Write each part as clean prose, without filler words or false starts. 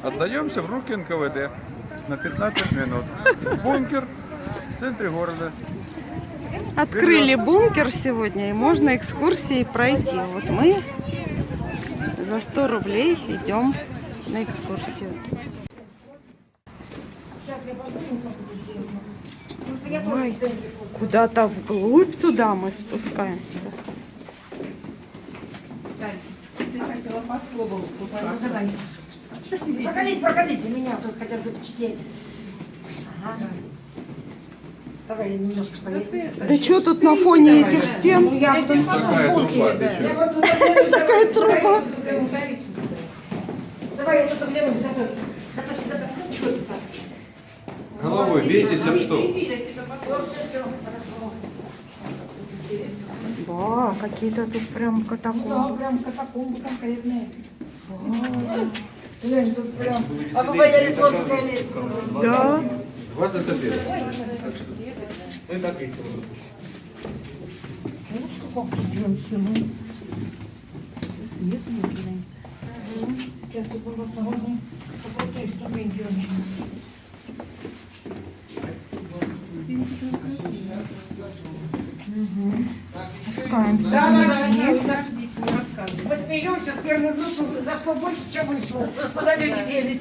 Отдаемся в руки НКВД на 15 минут. Бункер в центре города. Открыли бункер сегодня, и можно экскурсии пройти. Вот мы за 100 рублей идем на экскурсию. Ой, куда-то вглубь туда мы спускаемся. Проходите, меня тут хотят запечатлеть. Ага. Давай я немножко полезу. Да что тут на фоне этих стен? Такая труба, Давай я тут оглянусь, готовься. Готовься. Чего ты так? головой бейтесь об стол. Да, какие-то тут прям катакомбы. Да, прям катакомбы конкретные. Глянь, тут прям. А вы боялись вот туда лезть? Да. Вас это бедно. Ну и так весело. Ну, сколько тут прям все, ну. Свет есть, сейчас, секунду, осторожней. По крутой ступеньке очень. Спускаемся вниз. Мы смеемся, с первым взносом зашло больше, чем вышло. Куда люди делись?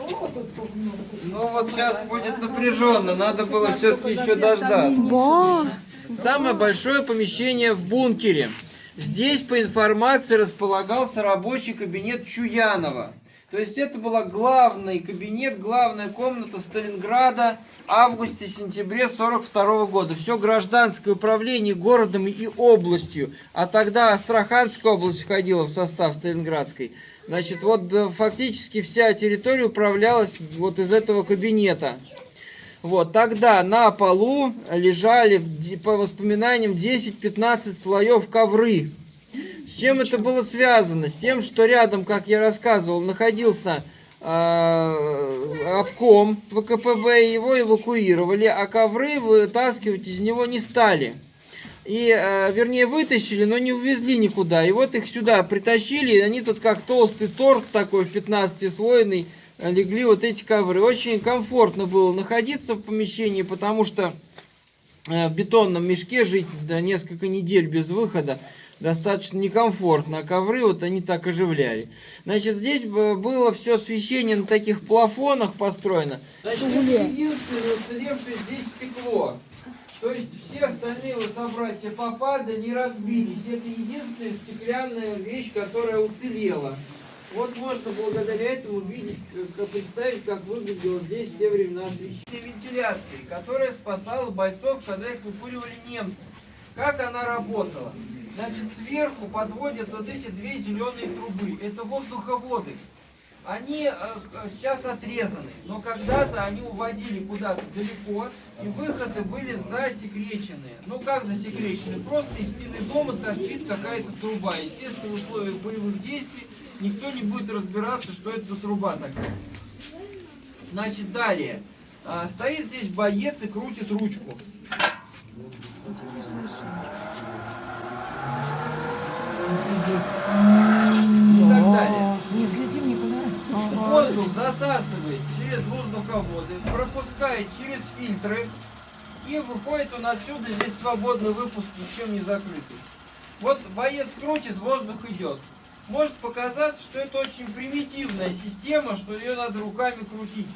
О, тут сколько много. Ну вот сейчас будет напряженно, надо было все-таки еще дождаться. Да. Самое большое помещение в бункере. Здесь, по информации, располагался рабочий кабинет Чуянова. То есть это была главный кабинет, главная комната Сталинграда августе-сентябре 1942 года. Все гражданское управление городом и областью, а тогда Астраханская область входила в состав Сталинградской. Значит, вот фактически вся территория управлялась вот из этого кабинета. Вот, тогда на полу лежали, по воспоминаниям, 10-15 слоев ковры. С чем это было связано? С тем, что рядом, как я рассказывал, находился обком ВКПБ, его эвакуировали, а ковры вытаскивать из него не стали. И, вернее, вытащили, но не увезли никуда. И вот их сюда притащили, и они тут как толстый торт такой 15-слойный, легли вот эти ковры. Очень комфортно было находиться в помещении, потому что в бетонном мешке жить несколько недель без выхода достаточно некомфортно, а ковры вот они так оживляли. Значит, здесь было все освещение на таких плафонах построено. Значит, это единственное уцелевшее здесь стекло. То есть все остальные собратья попадали и разбились. Это единственная стеклянная вещь, которая уцелела. Вот можно благодаря этому видеть, представить, как выглядело здесь в те времена освещение вентиляции, которая спасала бойцов, когда их выкуривали немцы. Как она работала? Значит, сверху подводят вот эти две зеленые трубы. Это воздуховоды. Они сейчас отрезаны, но когда-то они уводили куда-то далеко, и выходы были засекречены. Ну как засекречены? Просто из стены дома торчит какая-то труба. Естественно, в условиях боевых действий никто не будет разбираться, что это за труба такая. Значит, далее. Стоит здесь боец и крутит ручку. И так далее. Не взлетим никуда. Воздух засасывает через воздуховоды, пропускает через фильтры, и выходит он отсюда, здесь свободный выпуск, ничем не закрытый. Вот боец крутит, воздух идет. Может показаться, что это очень примитивная система, что ее надо руками крутить.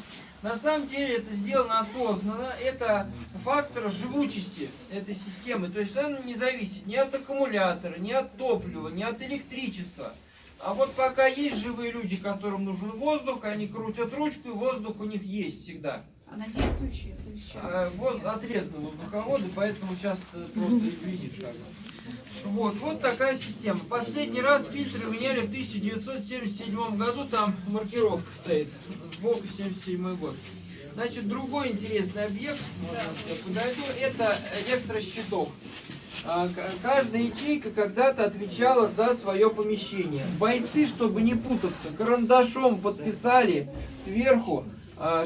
На самом деле это сделано осознанно, это фактор живучести этой системы. То есть она не зависит ни от аккумулятора, ни от топлива, ни от электричества. А вот пока есть живые люди, которым нужен воздух, они крутят ручку, и воздух у них есть всегда. Она действующая? Отрезаны воздуховоды, поэтому сейчас просто реквизит как бы. Вот такая система. Последний раз фильтры меняли в 1977 году, там маркировка стоит, сбоку 77 год. Значит, другой интересный объект, можно я подойду, это электрощиток. Каждая ячейка когда-то отвечала за свое помещение. Бойцы, чтобы не путаться, карандашом подписали сверху,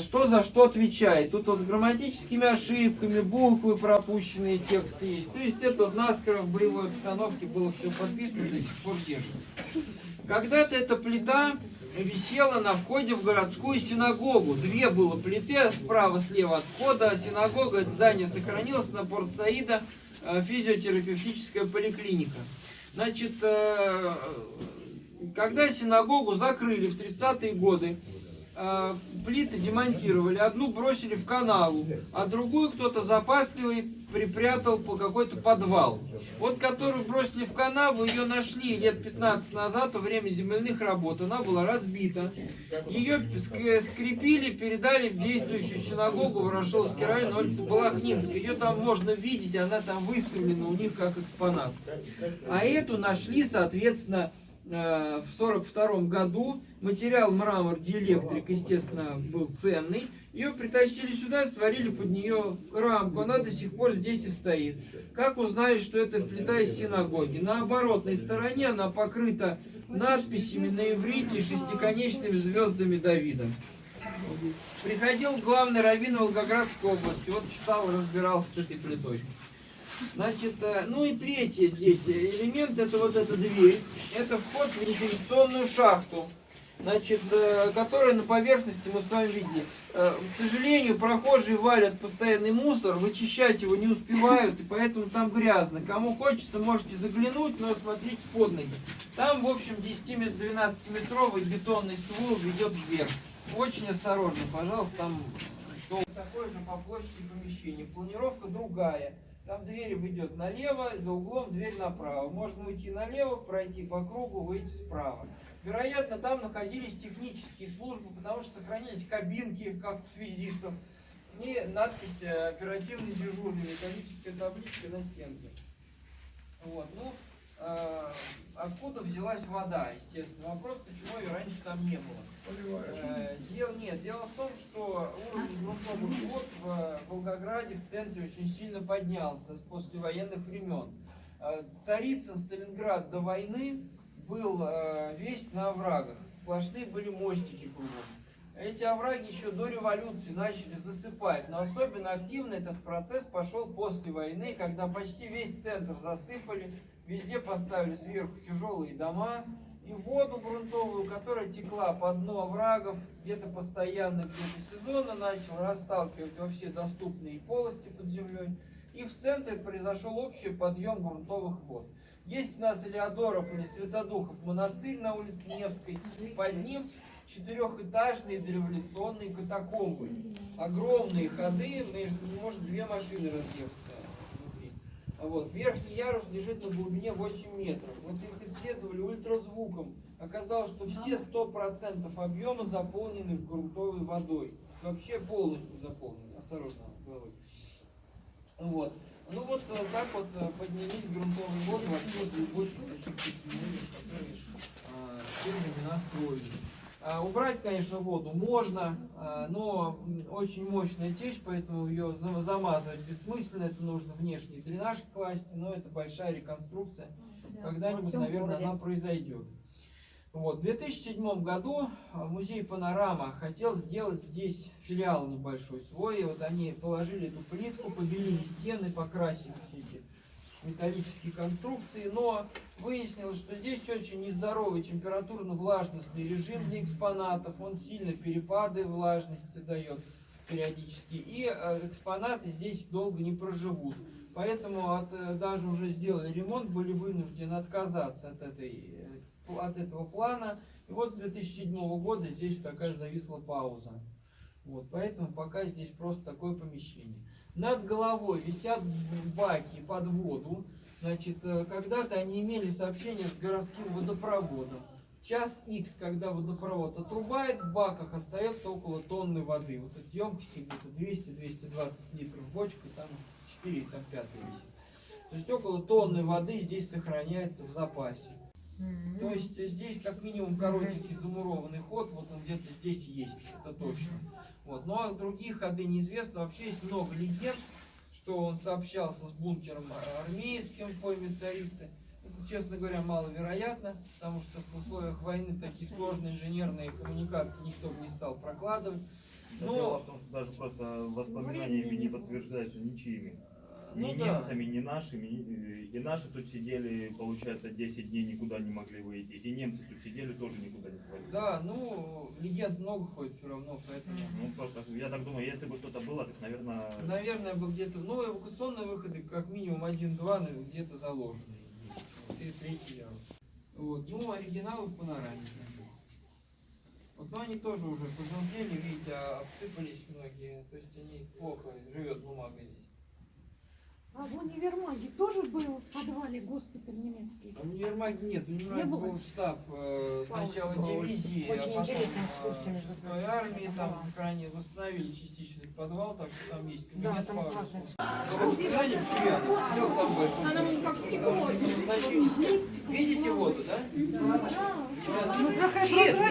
что за что отвечает. Тут вот с грамматическими ошибками, буквы пропущенные, тексты есть. То есть это вот наскоро в боевой обстановке было все подписано, до сих пор держится. Когда-то эта плита висела на входе в городскую синагогу. Две было плиты, справа-слева от входа. Синагога, это здание сохранилось на Порт Саида, физиотерапевтическая поликлиника. Значит, когда синагогу закрыли в 30-е годы, плиты демонтировали, одну бросили в канаву, а другую кто-то запасливый припрятал по какой-то подвал. Вот которую бросили в канаву, ее нашли лет 15 назад, во время земляных работ. Она была разбита. Ее скрепили, передали в действующую синагогу в Ворошиловский район, улице Балахнинской. Ее там можно видеть, она там выставлена у них как экспонат. А эту нашли, соответственно, в 1942 году. Материал мрамор, диэлектрик, естественно, был ценный. Ее притащили сюда, сварили под нее рамку. Она до сих пор здесь и стоит. Как узнали, что это плита из синагоги? На оборотной стороне она покрыта надписями на иврите, шестиконечными звездами Давида. Приходил главный раввин Волгоградской области. Вот читал, разбирался с этой плитой. Значит, ну и третий здесь элемент, это вот эта дверь. Это вход в вентиляционную шахту, значит, которая на поверхности мы с вами видели. К сожалению, прохожие валят постоянный мусор, вычищать его не успевают, и поэтому там грязно. Кому хочется, можете заглянуть, но смотрите под ноги. Там, в общем, 10-12-метровый бетонный ствол ведет вверх. Очень осторожно, пожалуйста, там что такое же по площади помещения. Планировка другая. Там дверь ведет налево, за углом дверь направо. Можно уйти налево, пройти по кругу, выйти справа. Вероятно, там находились технические службы, потому что сохранились кабинки, как у связистов, и надпись «Оперативный дежурный», металлическая табличка на стенке. Вот, ну, откуда взялась вода, естественно. Вопрос, почему ее раньше там не было. Дело в том, что уровень грунтовых вод в Волгограде, в центре, очень сильно поднялся с послевоенных времен. Царицын, Сталинград до войны был весь на оврагах. Сплошные были мостики кругом. Эти овраги еще до революции начали засыпать, но особенно активно этот процесс пошел после войны, когда почти весь центр засыпали, везде поставили сверху тяжелые дома, и воду грунтовую, которая текла по дну оврагов, где-то постоянно, где-то сезонно, начала расталкивать во все доступные полости под землей, и в центре произошел общий подъем грунтовых вод. Есть у нас Элеодоров или Святодухов монастырь на улице Невской, под ним 4-этажные дореволюционные катакомбы. Огромные ходы, может 2 машины разъехаться внутри. Вот. Верхний ярус лежит на глубине 8 метров. Вот их исследовали ультразвуком. Оказалось, что все 100% объема заполнены грунтовой водой. Вообще полностью заполнены. Осторожно, головой. Вот. Ну вот так вот поднялись грунтовые воды вообще глубоких таких подземельях, которые фирмами настроили. Убрать, конечно, воду можно, но очень мощная течь, поэтому ее замазывать бессмысленно. Это нужно внешний дренаж класть, но это большая реконструкция. Когда-нибудь, наверное, она произойдет. Вот. В 2007 году музей «Панорама» хотел сделать здесь филиал небольшой свой. И вот они положили эту плитку, побелили стены, покрасили все эти металлические конструкции, но выяснилось, что здесь очень нездоровый температурно-влажностный режим для экспонатов, он сильно перепады влажности дает периодически, и экспонаты здесь долго не проживут. Поэтому даже уже сделали ремонт, были вынуждены отказаться от этого плана. И вот с 2007 года здесь такая зависла пауза. Вот, поэтому пока здесь просто такое помещение. Над головой висят баки под воду. Значит, когда-то они имели сообщение с городским водопроводом. Час X, когда водопровод отрубает, в баках остается около тонны воды. Вот эти емкости где-то 200-220 литров бочка, там 4, там 5 висит. То есть около тонны воды здесь сохраняется в запасе. То есть здесь как минимум коротенький замурованный ход, вот он где-то здесь есть, это точно. Вот. Ну а другие ходы неизвестно. Вообще есть много легенд, что он сообщался с бункером армейским в пойме Царицы. Это, честно говоря, маловероятно, потому что в условиях войны такие сложные инженерные коммуникации никто бы не стал прокладывать. Но дело в том, что даже просто воспоминаниями не подтверждается ничьими. Ну Ни да. немцами, ни нашими. И наши тут сидели, получается, 10 дней никуда не могли выйти. И немцы тут сидели, тоже никуда не свалили. Да, ну, легенд много ходит все равно, поэтому... Ну, просто, я так думаю, если бы что-то было, так, наверное... Наверное, бы где-то... Ну, эвакуационные выходы как минимум 1-2 где-то заложены. И третий ярус. Вот. Ну, оригиналы в панораме. Вот, но они тоже уже пожелтели, видите, обсыпались многие. То есть они плохо живет бумага здесь. А в универмаге тоже был в подвале госпиталь немецкий? А в универмаге нет. В универмаге Не было? был штаб сначала дивизии, Очень а потом интересная экскурсия, между 6-й прочим. армии. Там крайне восстановили частично этот подвал, так что там есть Да, кабинет там по классная воспитанию Чуянов. Сделал самый большой. Она как стекло. Видите воду, да?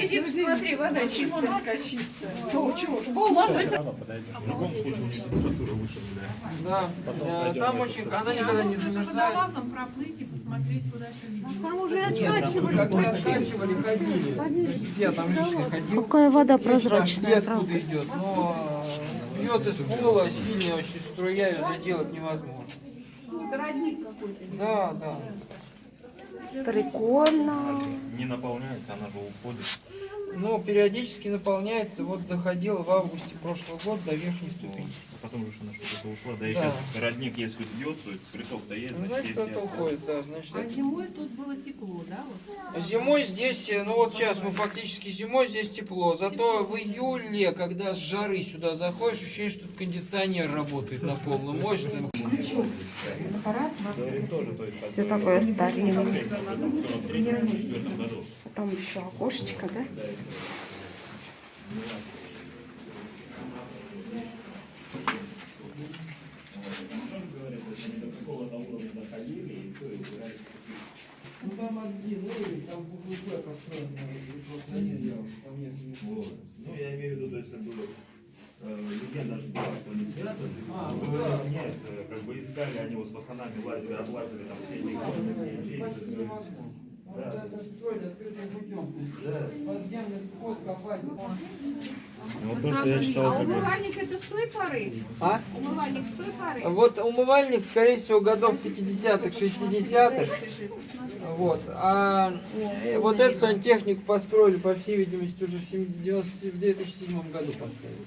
Иди посмотри, вода чистая. Ну, чего ж, В любом случае, у них температура выше нуля. Да, там очень, она никогда не Можно замерзает. водолазом проплыть и посмотреть, куда что видно. Там уже Нет, откачивали. когда откачивали, ходили. То есть я там лично ходил. Какая вода Здесь прозрачная, там правда. откуда идет, но бьет из пола, сильная очень струя, ее заделать невозможно. Это родник какой-то. Да, да. Прикольно. Не наполняется, она же уходит. Но периодически наполняется. Вот доходил в августе прошлого года до верхней ступени. А потом же она что-то ушла. Да и Да. сейчас родник, если бьет, то есть приток-то есть, Ну, значит, значит, есть это уходит, да. Значит, А зимой тут было тепло, да? Вот? Зимой здесь, ну вот сейчас мы фактически зимой здесь тепло. Зато в июле, когда с жары сюда заходишь, ощущение, что тут кондиционер работает на полную мощность. Все такое старинное. в 1943 году. Там еще окошечко, да? Ну там один, там буквы П построены, просто один делал, там нет ничего. Вот. Ну, я имею в виду, то есть, как бы, легенда же была, что они связаны. Нет, как бы искали они вот с пацанами, лазили, облазили там все эти Почти невозможно. Вот это строить открытым путем. Подземный ход копать. Вот то, что я читал, А как бы, умывальник это с той поры? А? Умывальник с той поры? Вот умывальник, скорее всего, годов 50-х, 60-х. Вот. А вот эту сантехнику построили, по всей видимости, уже в 2007 году поставили.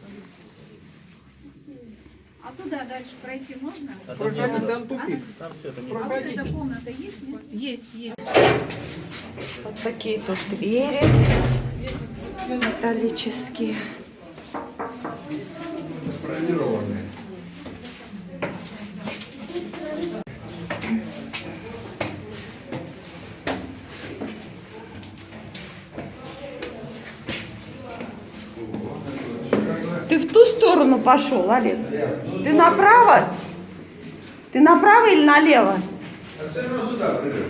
А туда дальше пройти можно? Проходить там тупик. там все это не... А вот Проходите. эта комната есть? Нет? Есть, есть. Вот такие тут двери металлические. Ты в ту сторону пошел, Олег? Ты направо? Ты направо или налево?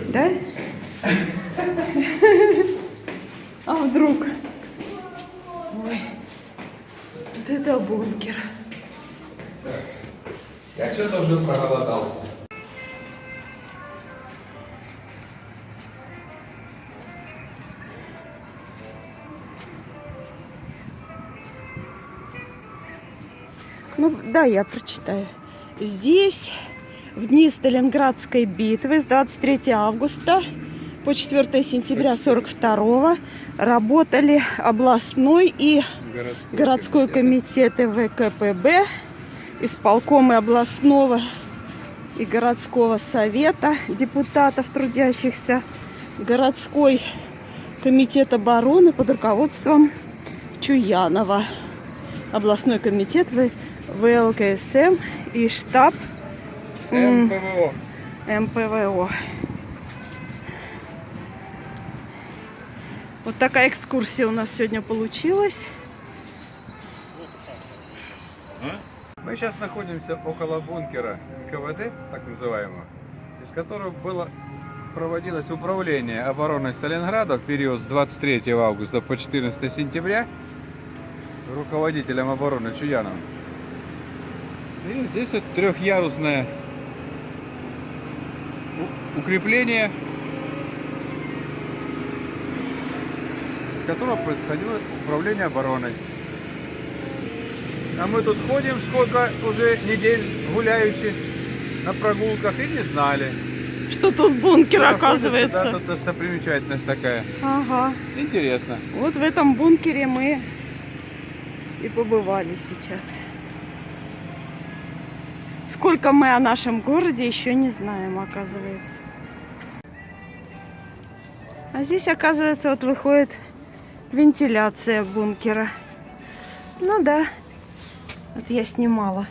Да? А вдруг? Ой, вот это бункер. Я что-то уже проголодался. Ну да, я прочитаю. Здесь в дни Сталинградской битвы с 23 августа по 4 сентября 1942 работали областной и городской комитеты ВКПБ, исполкомы областного и городского совета депутатов, трудящихся, городской комитет обороны под руководством Чуянова, областной комитет ВЛКСМ и штаб МПВО. МПВО. Вот такая экскурсия у нас сегодня получилась. Мы сейчас находимся около бункера НКВД, так называемого, из которого проводилось управление обороной Сталинграда в период с 23 августа по 14 сентября руководителем обороны Чуяновым. И здесь вот трехъярусное укрепление, с которого происходило управление обороной. А мы тут ходим сколько уже недель гуляючи. на прогулках и не знали. Что тут бункер, Да, оказывается. тут достопримечательность такая. Ага. Интересно. Вот в этом бункере мы и побывали сейчас. Сколько мы о нашем городе еще не знаем, оказывается. А здесь, оказывается, вот выходит вентиляция бункера. Ну да, вот я снимала.